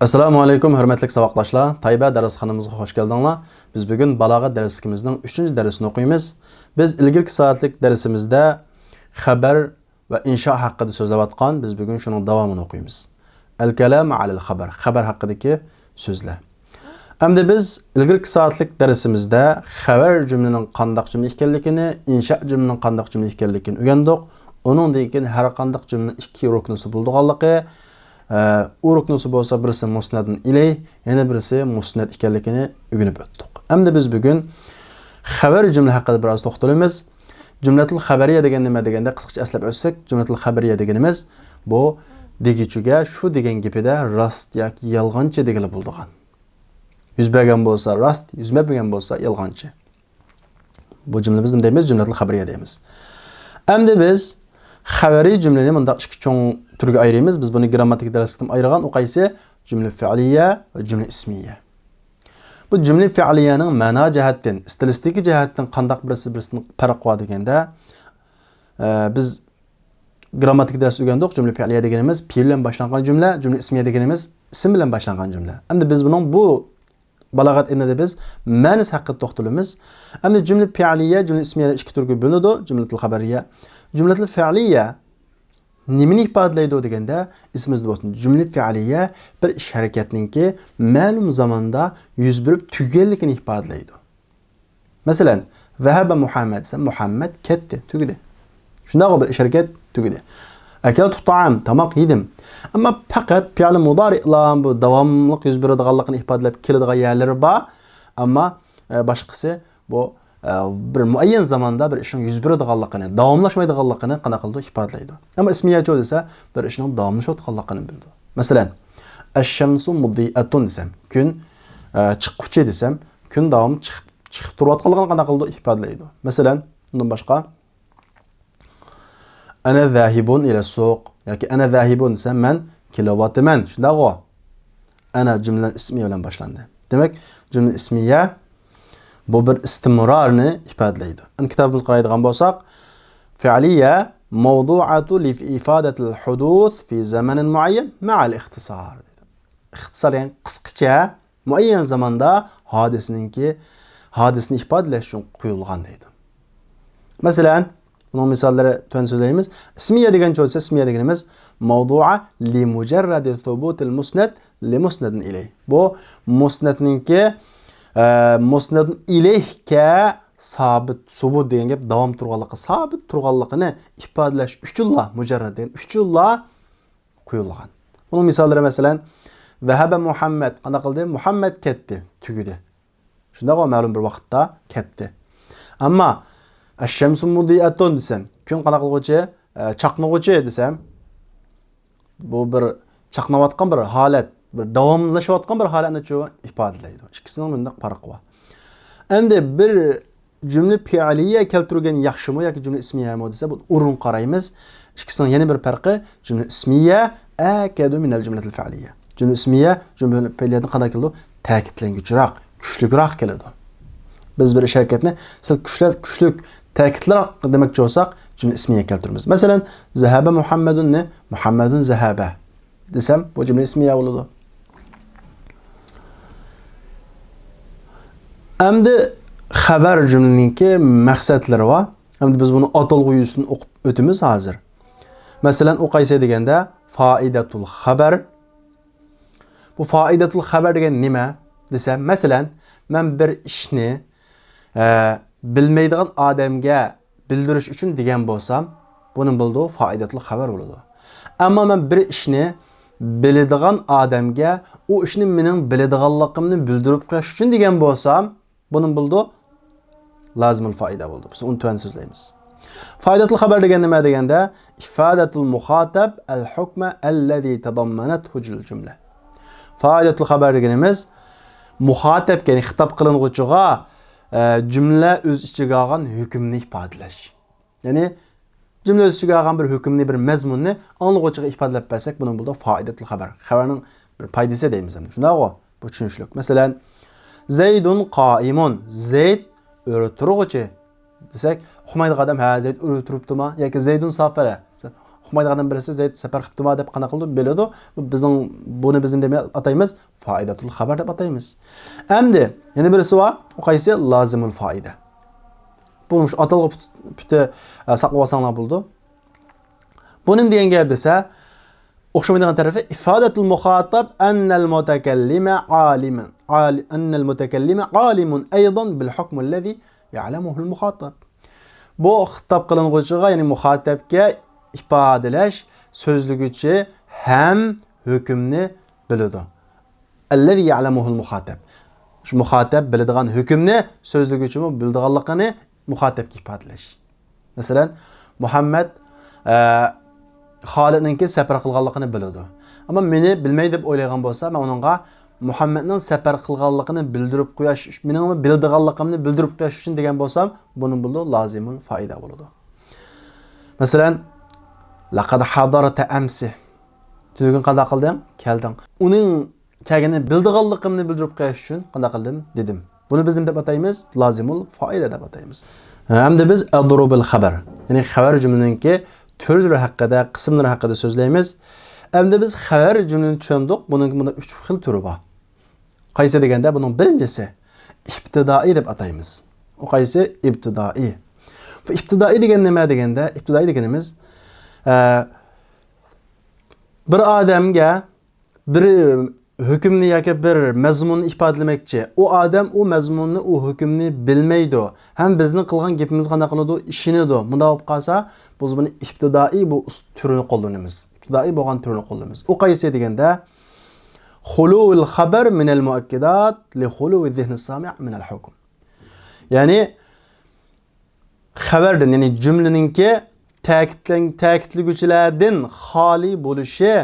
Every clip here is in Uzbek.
Assalamu alaykum, hörmətli savaqdaşlar. Taybə dərsxanamıza xoş gəldinizlər. Biz bugün balağat dərsimizin 3-cü dərsini oxuyumuz. Biz ilgirki saatlik dərsimizdə xəbər və inşa haqqında sözləb atqan, biz bugün şunun davamını oxuyumuz. El-kəlam alel xəbər, xəbər haqqındakı sözlər. Əmdə biz ilgirki saatlik dərsimizdə xəbər cümlənin qandaq cümlə ikənligini, inşa cümlənin qandaq cümlə ikənligini öyrəndik. Onundan keyin hər qandaq cümlənin 2 ruknusu bulduğanlığı, u ruknusu bolsa birisi musnadın iley, yana birisi musnad ekanligini öğrenip ötdük. Endi biz bugün xabar cümle haqqında biraz to'xtalamiz. Cümletul xabariya degan nima deganda qisqacha eslab o'tsak, cümletul xabariya deganimiz bu degichiga shu degan gapida rost yoki yolg'onchi degili bo'ldigan. Yuz bergan bo'lsa rost, yuz bermagan bo'lsa yolg'onchi. Bu cümle bizim deymiz, cümletul xabariya deymiz. Endi biz xabari cümleni bunda ikki cho'ng turga ayırıyız. Biz bunu grammatik derslikten ayırgan. O qaysi cümle fiiliye ve cümle ismiye. Bu cümle fiiliyenin mana cihetten, stilistiki cihetten qandaq birisini farq var degende biz grammatik ders öğrendik. Cümle fiiliye degenimiz fiil bilen başlangan cümle, cümle ismiye degenimiz isim bilen başlangan cümle. Endi biz bunun bu balağat ilmide biz ma'nis haqqida to'xtalamiz. Endi cümle fiiliye, cümle ismiye ikki turga bo'linadi. Cümletul xabariya. Cümletul fiiliye nimini ifadelaydi deganda ismimizda bo'lsin. Cümle fiiliye bir ish harakatininki ma'lum zamonda yuz berib tugaganligini ifadelaydi. Masalan, zahaba Muhammad desa Muhammad ketdi, tugadi. Shunday bir ish harakat tugadi. Akaltu ta'am, tamoq yedim. Ammo faqat fi'l mudari'lar bu davomli yuz beradiganligini ifodalab keladigan yerlari bor. Ammo boshqasi bu bir muayyan zamanda bir ishning yuz beradiganligini, davomlashmaydiganligini qanaqa qildi ifodalaydi. Ammo ismiyachi desa bir ishning davomlashayotganligini bildi. Masalan, ash-shamsu mudi'atun desam, kun chiqquchi desam, kun davom chiqib turayotganligini qanaqa qildi ifodalaydi. Masalan, bundan boshqa ana zahibun ila suq yoki ana zahibun desam men kilovatman. Shunday-ku. Ana jumla ismiy bilan boshlandi. Demak, jumla ismiya bu bir istimrarni ifodalaydi. Kitobimizni qaraydigan bo'lsak, fi'liya mavdu'atu li ifadatil hudus fi zamanin muayyan ma'al ixtisar dedi. İxtisar yani qisqacha muayyan zamanda hadisni ifodalash uchun qo'yilgan deydi. Masalan, bunun misalları tön söyleyimiz. İsmiye degan bo'lsa, ismiye deganimiz mavdu'a li mujarradi thubutil musnad li musnadin ilay. Bu musnadninki musnadın ileyhke sabit subut degan gap davom turganligi, sabit turganligini ifodalash uchunla mujarrad degan uchunla qo'yilgan. Bunun misalları masalan zahaba Muhammad qanaqa qildi? Muhammad ketdi, tugidi. Shunday ma'lum bir vaqtda ketdi. Ammo ash-shamsu mudi'atun desam, kun qanaqa qilguchi, chaqnag'uchi desam, bu bir chaqnayotgan bir holat, bir davomlashayotgan bir holatni ifodalaydi. İkisining bunday farqi bor. Endi bir cümle fiiliye keltirgan yaxshimi yoki cümle ismiyami desa, bu o'rin qaraymiz. İkisining yana bir farqi cümle ismiye akadu min al-jumlatil fiiliye. Cümle ismiye cümle fiiliyedan qanday keladi? Ta'kidlanguchiroq, kuchliroq keladi. Biz bir ish harakatni sal kuchlik ta'kidlar demoqchi bo'lsak, cümle ismiye keltiramiz. Masalan, zahaba Muhammadun ne? Muhammadun zahaba desam, bu cümle ismiye bo'ladi. Endi xabar cümleninki maqsadlari var. Endi biz bunu atalg'u yuzini o'qib o'timiz hozir. Masalan, o qaysi deganda faidatul xabar. Bu faidatul xabar degan nima desam, masalan, men bir ishni bilmaydigan odamga bildirish uchun degan bo'lsam, buning bildiği faidatul xabar bo'ladi. Ammo men bir ishni biladigan odamga o ishni mening biladiganligimni bildirib qo'yish uchun degan bo'lsam, bunun bildiği lazimul faida bo'ldi. Biz uni tuan so'zlaymiz. Faidatul xabar degan nima deganda ifadatul muxatab al-hukma allazi tadammanathu al-jumla. Faidatul xabar deganimiz muxatab, ya'ni xitob qilinuvchiga cümle öz ichiga olgan hukmni ifodalash. Ya'ni cümle öz ichiga olgan bir hukmni, bir mazmunni anglag'uchiga ifodalab bersak, buning bildiği faidatul xabar. Xabarning bir foydasi deymiz endi. Shunday-ku, bu tushunishlik. Masalan, Zeydun qaimun. Zeyd o'tiruvchi desak, uxmaydigan odam ha Zeyd o'tiribdimi yoki Zeydun safara. Uqmaydigan birisi Zayd safar qilibdimi deb qana qildi biladi. Buni bizning deb ataymiz foidatul xabar deb ataymiz. Endi yana birisi var, o qaysi lazimul foida. Bunu şu atalgı pütü saqlab olsanglar buldu. Bunun degan gap desa, o'xshamaydigan tarafi ifodatul muxatab annal mutakallima alimun. Annal mutakallima alimun aydan bil hukm allazi ya'lamuhu al muxatab. Bu xitob qilinuvchiga, ya'ni muxatabga ifodalash so'zliguchi ham hukmni biladi. Allazi ya'lamuhu al muxatab. Shu muxatab biladigan hukmni so'zliguchimi bildiganligini muxatabga ifodalash. Masalan, Muhammad Xolidninki safar qilganligini biladi. Ammo meni bilmaydi deb o'ylagan bo'lsa, men uningga Muhammadning safar qilganligini bildirib qo'yish, mening bildiganligimni bildirib qo'yish uchun degan bo'lsam, buni buldu lazimul foida bo'ladi. Masalan, laqad hadarta amsi. Tugun qanday qilding? Kelding. Uning kelgani bildiganligimni bildirib qo'yish uchun qanday qildim? Dedim. Buni biz deb ataymiz lazimul foida deb ataymiz. Hamda biz adrubil xabar, ya'ni xabar jumlaninki türlü hakkında, qismlari hakkında so'zlaymiz. Endi biz xabar jumlani tushundik. Bunun 3 xil turi bor. Qaysi deganda buning birincisi ibtidai deb ataymiz. O qaysi ibtidai. Bu ibtidai degan nima deganda, ibtidai deganimiz bir odamga bir hükümni yoki bir mazmunni ifodalamoqchi. O odam o mazmunni, o hükümni bilmaydi. Hem bizning qilgan gapimiz qanday qiladi, ishini-di. Bunda bo'lib qolsa, biz buni ibtidai bu turini qo'llanamiz. Ibtidai bo'lgan turini qo'llanamiz. O qaysi deganda xulul xabar min al muakkidat li xulul zihn as-sami' min al hukm. Ya'ni xabardan, ya'ni jumlaninki ta'kidlaguvchilardan xoli bo'lishi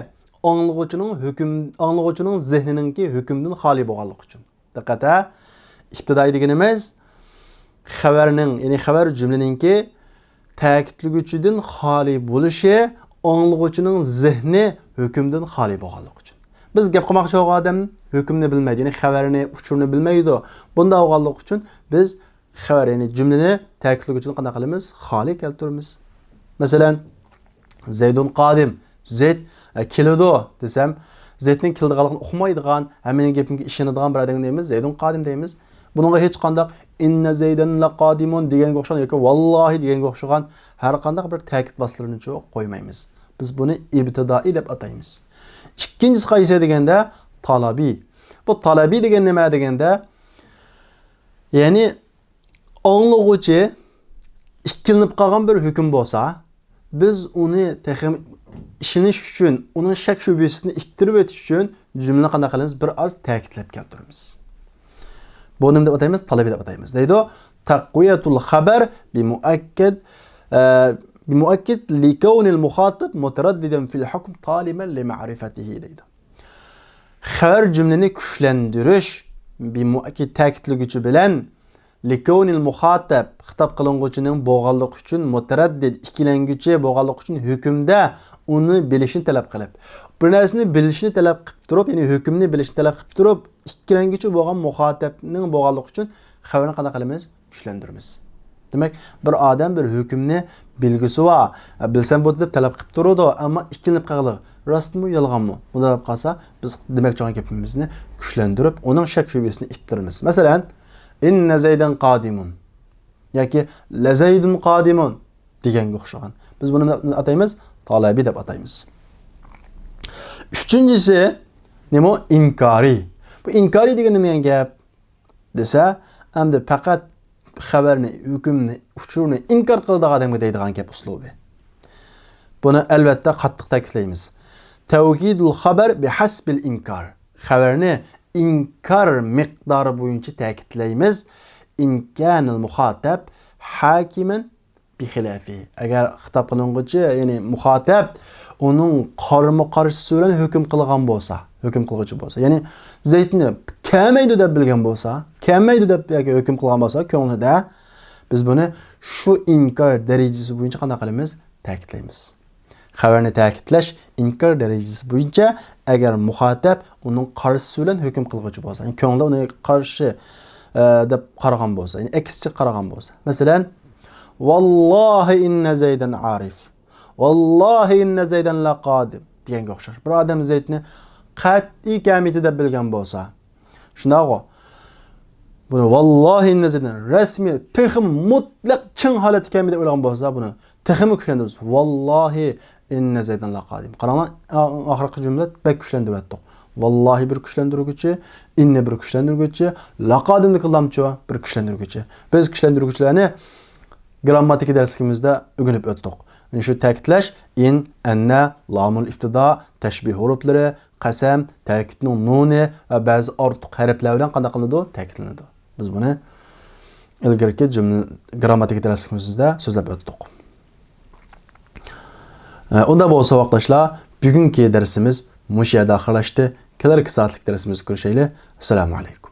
anlıqçının zihnininki hükümden xali bo'lganligi uchun. Diqqat, ibtidai deganimiz xabarning, ya'ni xabar jumlaninki ta'kidlaguvchidan xali bo'lishi anlıqçının zihni hükümden xali bo'lganligi uchun. Biz gap qilmoqchi bo'lgan odam hükümni bilmaydi, ya'ni xabarini, uchurini bilmaydi. Bunda bo'lganligi uchun biz xabar, ya'ni jumlani ta'kidlaguvchidan qanday qilamiz? Xali keltiramiz. Masalan, Zaydun qadim. Zayd keladi desem, Zaydning keldiganligini uqmaydigan, mening gapimga ishonadigan bir odam deymiz, Zaydun qadim deymiz. Buningga hech qanday inna Zaydan laqadimun deganga o'xshagan yoki vallohi deganga o'xshagan har qanday bir ta'kid boslarni qo'ymaymiz. Biz buni ibtidai deb ataymiz. Ikkinchisi qaysi deganda talabi. Bu talabi degan nima deganda, ya'ni anglag'uvchi ikkilinib qolgan bir hukm bo'lsa, biz uni ishinish uchun, uning shak shubhasini ittirib o'tish uchun jumla qanday qilamiz? Bir oz ta'kidlab keltiramiz. Bu nima deb ataymiz? Talabi deb ataymiz. Deydi, taqwiyatul xabar bi muakkid li kawnil muxatib mutaraddidan fil hukm taliban li ma'rifatihi deydi. Xabar jumlani kuchlantirish bi muakkid ta'kidlaguvchi bilan li kawnil muxatab xitob qilinuvchining bo'lganligi uchun mutaraddid ikkilanguchi bo'lganligi uchun hukmda uni bilishni talab qilib, bir narsani bilishni talab qilib turib, ya'ni hukmni bilishni talab qilib turib, ikkilanguchi bo'lgan muxotabning bo'lganligi uchun xabarni qanday qilamiz? Kuchlantiramiz. Demak, bir odam bir hukmni bilgisi va bilsam bo'ldi deb talab qilib turadi, ammo ikkilanib qoldi. Rostmi, yolg'onmi? Bunda deb qolsa, biz demoqchi bo'lgan gapimizni kuchlantirib, uning shak shubhasini ittiramiz. Masalan, inna Zaydan qadimun yoki la Zaydun qadimun deganga o'xshagan. Biz buni ataymiz talabi deb ataymiz. Üçüncüsü nima? İnkari. Bu inkari degan nima gap desa, hamda faqat xabarni, hukmni, uchurni inkor qiladigan odamga deydigan gap uslubi. Buni albatta qattiq ta'kidlaymiz. Tawkidul xabar bi hasbil inkar. Xabarni inkar miqdori bo'yicha ta'kidlaymiz. İnkanul muxatab hakiman bi xilafi. Agar xitob qilinuvchi, ya'ni muxatab onun qarama-qarshisi bilan hukm qilgan bo'lsa, hukm qiluvchi bo'lsa, ya'ni Zaydni kelmaydi deb bilgan bo'lsa, kelmaydi deb yoki hukm qilgan bo'lsa, ko'nglida biz buni shu inkor darajasi bo'yicha qanday qilamiz? Ta'kidlaymiz. Xabarni ta'kidlash inkor darajasi bo'yicha agar muxatab uning qarshisi bilan hukm qiluvchi bo'lsa, ya'ni ko'nglida uni qarshi deb qaragan bo'lsa, ya'ni aksicha qaragan bo'lsa. Masalan, vallohi inna Zaydan arif. Vallahi inne Zeyden la qadim deganga o'xshash. Bir odam Zeydni qat'iy kamiti deb bilgan bo'lsa, shunaqo. Buni vallahi inne Zeyden rasmiy, texim mutlaq chin holat kamiti deb o'ylagan bo'lsa, buni teximi kuchlantiramiz. Vallahi inne Zeyden la qadim. Qaranglar, oxirgi jumla bak kuchlantiryapti. Vallahi bir kuchlantiruvchi, inne bir kuchlantiruvchi, laqadimni qilamchi bir kuchlantiruvchi. Biz kuchlantiruvchilarni grammatik darsimizda o'rganib o'tdik. Yani shu ta'kidlash in, anna, lamul ibtida, tashbih huruflari, qasam, ta'kidning nuni va ba'zi ortiq harflar bilan qanday qilinadi? Ta'kidlanadi. Biz buni ilgirki jumla grammatik darsimizda so'zlab o'tdik. Unda bo'lsa vaqtdoshlar, bugungi darsimiz mush yerda oxirlashdi. Kelarki soatlik darsimizni ko'rishaylik. Assalomu alaykum.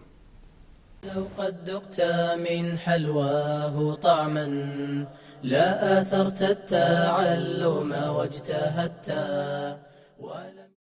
لو قد ذقت من حلواه طعما لا آثرت التعلم واجتهدت